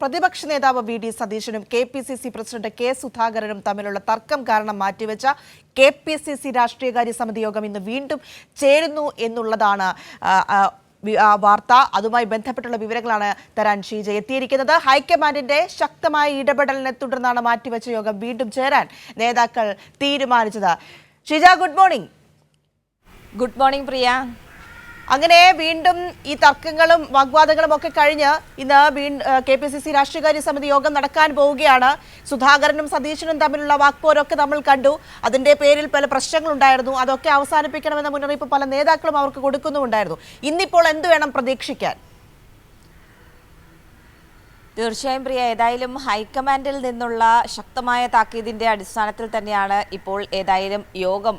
പ്രതിപക്ഷ നേതാവ് V D സതീശനും കെ.പി.സി.സി പ്രസിഡന്റ് കെ സുധാകരനും തമ്മിലുള്ള തർക്കം കാരണം മാറ്റിവെച്ച കെ.പി.സി.സി രാഷ്ട്രീയകാര്യ സമിതി യോഗം ഇന്ന് വീണ്ടും ചേരുന്നു എന്നുള്ളതാണ് വാർത്ത. അതുമായി ബന്ധപ്പെട്ടുള്ള വിവരങ്ങളാണ് തരാൻ ഷീജ എത്തിയിരിക്കുന്നത്. ഹൈക്കമാൻഡിന്റെ ശക്തമായ ഇടപെടലിനെ തുടർന്നാണ് മാറ്റിവെച്ച യോഗം വീണ്ടും ചേരാൻ നേതാക്കൾ തീരുമാനിച്ചത്. Sheeja, good morning. Good morning Priya. അങ്ങനെ വീണ്ടും ഈ തർക്കങ്ങളും വാഗ്വാദങ്ങളും ഒക്കെ കഴിഞ്ഞ് ഇന്ന് കെ.പി.സി.സി രാഷ്ട്രീയകാര്യ സമിതി യോഗം നടക്കാൻ പോവുകയാണ്. സുധാകരനും സതീശനും തമ്മിലുള്ള വാക്പോരൊക്കെ നമ്മൾ കണ്ടു. അതിന്റെ പേരിൽ പല പ്രശ്നങ്ങളുണ്ടായിരുന്നു. അതൊക്കെ അവസാനിപ്പിക്കണമെന്ന മുന്നറിയിപ്പ് പല നേതാക്കളും അവർക്ക് കൊടുക്കുന്നുണ്ടായിരുന്നു. ഇന്നിപ്പോൾ എന്ത് വേണം പ്രതീക്ഷിക്കാൻ? തീർച്ചയായും പ്രിയ, ഏതായാലും ഹൈക്കമാൻഡിൽ നിന്നുള്ള ശക്തമായ താക്കീതിന്റെ അടിസ്ഥാനത്തിൽ തന്നെയാണ് ഇപ്പോൾ ഏതായാലും യോഗം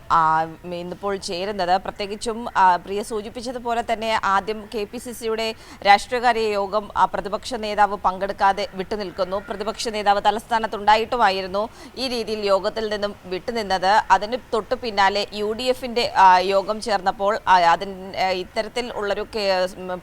ഇന്നിപ്പോൾ ചേരുന്നത്. പ്രത്യേകിച്ചും പ്രിയ സൂചിപ്പിച്ചതുപോലെ തന്നെ ആദ്യം കെ.പി.സി.സിയുടെ രാഷ്ട്രീയകാര്യ യോഗം പ്രതിപക്ഷ നേതാവ് പങ്കെടുക്കാതെ വിട്ടുനിൽക്കുന്നു. പ്രതിപക്ഷ നേതാവ് തലസ്ഥാനത്തുണ്ടായിട്ടുമായിരുന്നു ഈ രീതിയിൽ യോഗത്തിൽ നിന്നും വിട്ടുനിന്നത്. അതിന് തൊട്ടു പിന്നാലെ UDFന്റെ യോഗം ചേർന്നപ്പോൾ ഇത്തരത്തിൽ ഉള്ളൊരു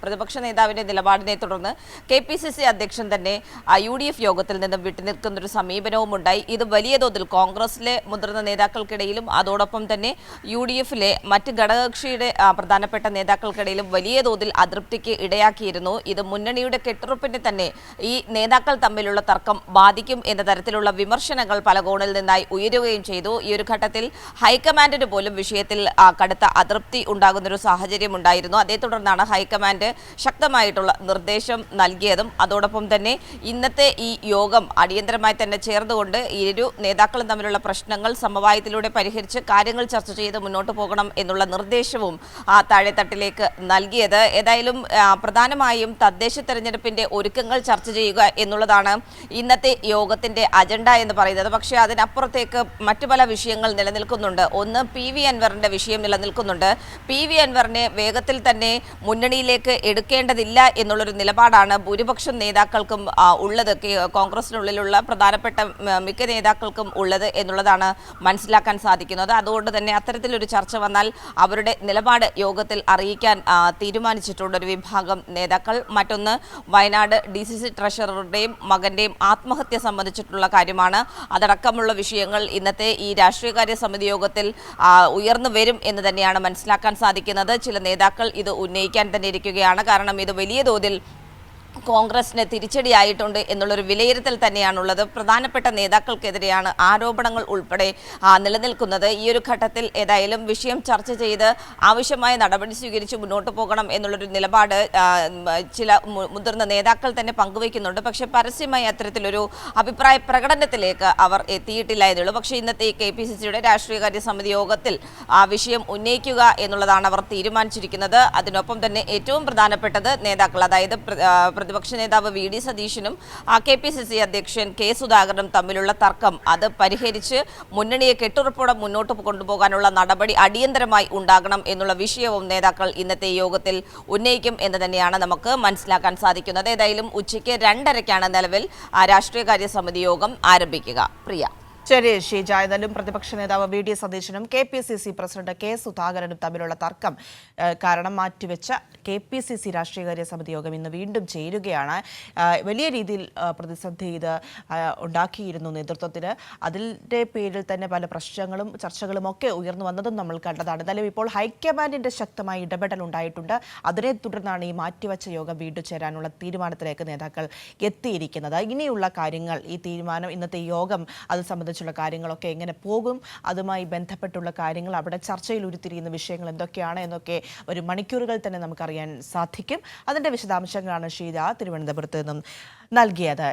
പ്രതിപക്ഷ നേതാവിന്റെ നിലപാടിനെ തുടർന്ന് കെ.പി.സി.സി അധ്യക്ഷൻ തന്നെ UDF യോഗത്തിൽ നിന്നും വിട്ടുനിൽക്കുന്നൊരു സമീപനവും ഉണ്ടായി. ഇത് വലിയ തോതിൽ കോൺഗ്രസിലെ മുതിർന്ന നേതാക്കൾക്കിടയിലും അതോടൊപ്പം തന്നെ UDFിലെ മറ്റ് ഘടകകക്ഷിയുടെ പ്രധാനപ്പെട്ട നേതാക്കൾക്കിടയിലും വലിയ തോതിൽ അതൃപ്തിക്ക് ഇടയാക്കിയിരുന്നു. ഇത് മുന്നണിയുടെ കെട്ടുറപ്പിനെ തന്നെ ഈ നേതാക്കൾ തമ്മിലുള്ള തർക്കം ബാധിക്കും എന്ന തരത്തിലുള്ള വിമർശനങ്ങൾ പല കോണിൽ നിന്നായി ഉയരുകയും ചെയ്തു. ഈ ഒരു ഘട്ടത്തിൽ ഹൈക്കമാൻഡിന് പോലും വിഷയത്തിൽ കടുത്ത അതൃപ്തി ഉണ്ടാകുന്നൊരു സാഹചര്യം ഉണ്ടായിരുന്നു. അതേ തുടർന്നാണ് ഹൈക്കമാൻഡ് ശക്തമായിട്ടുള്ള നിർദ്ദേശം നൽകിയതും അതോടൊപ്പം തന്നെ ഇന്നത്തെ ഈ യോഗം അടിയന്തരമായി തന്നെ ചേർന്നുകൊണ്ട് ഇരു നേതാക്കളും തമ്മിലുള്ള പ്രശ്നങ്ങൾ സമവായത്തിലൂടെ പരിഹരിച്ച് കാര്യങ്ങൾ ചർച്ച ചെയ്ത് മുന്നോട്ട് പോകണം എന്നുള്ള നിർദ്ദേശവും താഴെത്തട്ടിലേക്ക് നൽകിയത്. ഏതായാലും പ്രധാനമായും തദ്ദേശ തെരഞ്ഞെടുപ്പിന്റെ ഒരുക്കങ്ങൾ ചർച്ച ചെയ്യുക എന്നുള്ളതാണ് ഇന്നത്തെ യോഗത്തിന്റെ അജണ്ട എന്ന് പറയുന്നത്. പക്ഷേ അതിനപ്പുറത്തേക്ക് മറ്റു പല വിഷയങ്ങൾ നിലനിൽക്കുന്നുണ്ട്. ഒന്ന്, PV അൻവറിന്റെ വിഷയം നിലനിൽക്കുന്നുണ്ട്. PV അൻവറിനെ വേഗത്തിൽ തന്നെ മുന്നണിയിലേക്ക് എടുക്കേണ്ടതില്ല എന്നുള്ളൊരു നിലപാടാണ് ഭൂരിപക്ഷം നേതാക്കൾക്കും ഉള്ളത്, കോൺഗ്രസിനുള്ളിലുള്ള പ്രധാനപ്പെട്ട മിക്ക നേതാക്കൾക്കും ഉള്ളത് എന്നുള്ളതാണ് മനസ്സിലാക്കാൻ സാധിക്കുന്നത്. അതുകൊണ്ട് തന്നെ അത്തരത്തിലൊരു ചർച്ച വന്നാൽ അവരുടെ നിലപാട് യോഗത്തിൽ അറിയിക്കാൻ തീരുമാനിച്ചിട്ടുണ്ട് ഒരു വിഭാഗം നേതാക്കൾ. മറ്റൊന്ന്, വയനാട് DCC ട്രഷററുടെയും മകന്റെയും ആത്മഹത്യ സംബന്ധിച്ചിട്ടുള്ള കാര്യമാണ്. അതടക്കമുള്ള വിഷയങ്ങൾ ഇന്നത്തെ ഈ രാഷ്ട്രീയകാര്യ സമിതി യോഗത്തിൽ ഉയർന്നു വരും എന്ന് തന്നെയാണ് മനസ്സിലാക്കാൻ സാധിക്കുന്നത്. ചില നേതാക്കൾ ഇത് ഉന്നയിക്കാൻ തന്നെ ഇരിക്കുകയാണ്. കാരണം ഇത് വലിയ തോതിൽ കോൺഗ്രസിന് തിരിച്ചടിയായിട്ടുണ്ട് എന്നുള്ളൊരു വിലയിരുത്തൽ തന്നെയാണുള്ളത്. പ്രധാനപ്പെട്ട നേതാക്കൾക്കെതിരെയാണ് ആരോപണങ്ങൾ ഉൾപ്പെടെ നിലനിൽക്കുന്നത്. ഈ ഒരു ഘട്ടത്തിൽ ഏതായാലും വിഷയം ചർച്ച ചെയ്ത് ആവശ്യമായ നടപടി സ്വീകരിച്ച് മുന്നോട്ട് പോകണം എന്നുള്ളൊരു നിലപാട് ചില മുതിർന്ന നേതാക്കൾ തന്നെ പങ്കുവയ്ക്കുന്നുണ്ട്. പക്ഷേ പരസ്യമായി അത്തരത്തിലൊരു അഭിപ്രായ പ്രകടനത്തിലേക്ക് അവർ എത്തിയിട്ടില്ല എന്നുള്ളൂ. പക്ഷേ ഇന്നത്തെ കെ.പി.സി.സിയുടെ രാഷ്ട്രീയകാര്യ സമിതി യോഗത്തിൽ ആ വിഷയം ഉന്നയിക്കുക എന്നുള്ളതാണ് അവർ തീരുമാനിച്ചിരിക്കുന്നത്. അതിനൊപ്പം തന്നെ ഏറ്റവും പ്രധാനപ്പെട്ടത് നേതാക്കൾ, അതായത് പ്രതിപക്ഷ നേതാവ് വി ഡി സതീശനും കെ.പി.സി.സി അധ്യക്ഷൻ കെ സുധാകരനും തമ്മിലുള്ള തർക്കം അത് പരിഹരിച്ച് മുന്നണിയെ കെട്ടുറപ്പോടെ മുന്നോട്ട് കൊണ്ടുപോകാനുള്ള നടപടി അടിയന്തരമായി ഉണ്ടാകണം എന്നുള്ള വിഷയവും നേതാക്കൾ ഇന്നത്തെ യോഗത്തിൽ ഉന്നയിക്കും എന്ന് തന്നെയാണ് നമുക്ക് മനസ്സിലാക്കാൻ സാധിക്കുന്നത്. ഏതായാലും ഉച്ചയ്ക്ക് 2:30 നിലവിൽ രാഷ്ട്രീയകാര്യ സമിതി യോഗം ആരംഭിക്കുക. പ്രിയ. ശരി ഷീജ, ഏതായാലും പ്രതിപക്ഷ നേതാവ് വി ഡി സതീശനും കെ.പി.സി.സി പ്രസിഡന്റ് കെ സുധാകരനും തമ്മിലുള്ള തർക്കം കാരണം മാറ്റിവെച്ച കെ.പി.സി.സി രാഷ്ട്രീയകാര്യ സമിതി യോഗം ഇന്ന് വീണ്ടും ചേരുകയാണ്. വലിയ രീതിയിൽ പ്രതിസന്ധി ഇത് ഉണ്ടാക്കിയിരുന്നു നേതൃത്വത്തിന്. അതിൻ്റെ പേരിൽ തന്നെ പല പ്രശ്നങ്ങളും ചർച്ചകളും ഒക്കെ ഉയർന്നു വന്നതും നമ്മൾ കണ്ടതാണ്. എന്തായാലും ഇപ്പോൾ ഹൈക്കമാൻഡിന്റെ ശക്തമായ ഇടപെടൽ ഉണ്ടായിട്ടുണ്ട്. അതിനെ തുടർന്നാണ് ഈ മാറ്റിവെച്ച യോഗം വീണ്ടും ചേരാനുള്ള തീരുമാനത്തിലേക്ക് നേതാക്കൾ എത്തിയിരിക്കുന്നത്. ഇനിയുള്ള കാര്യങ്ങൾ, ഈ തീരുമാനം, ഇന്നത്തെ യോഗം, അത് സംബന്ധിച്ച് കാര്യങ്ങളൊക്കെ എങ്ങനെ പോകും, അതുമായി ബന്ധപ്പെട്ടുള്ള കാര്യങ്ങൾ, അവിടെ ചർച്ചയിൽ ഉരുത്തിരിയുന്ന വിഷയങ്ങൾ എന്തൊക്കെയാണ് എന്നൊക്കെ ഒരു മണിക്കൂറുകൾ തന്നെ നമുക്കറിയാൻ സാധിക്കും. അതിൻ്റെ വിശദാംശങ്ങളാണ് ഷീജ തിരുവനന്തപുരത്ത് നിന്നും നൽകിയത്.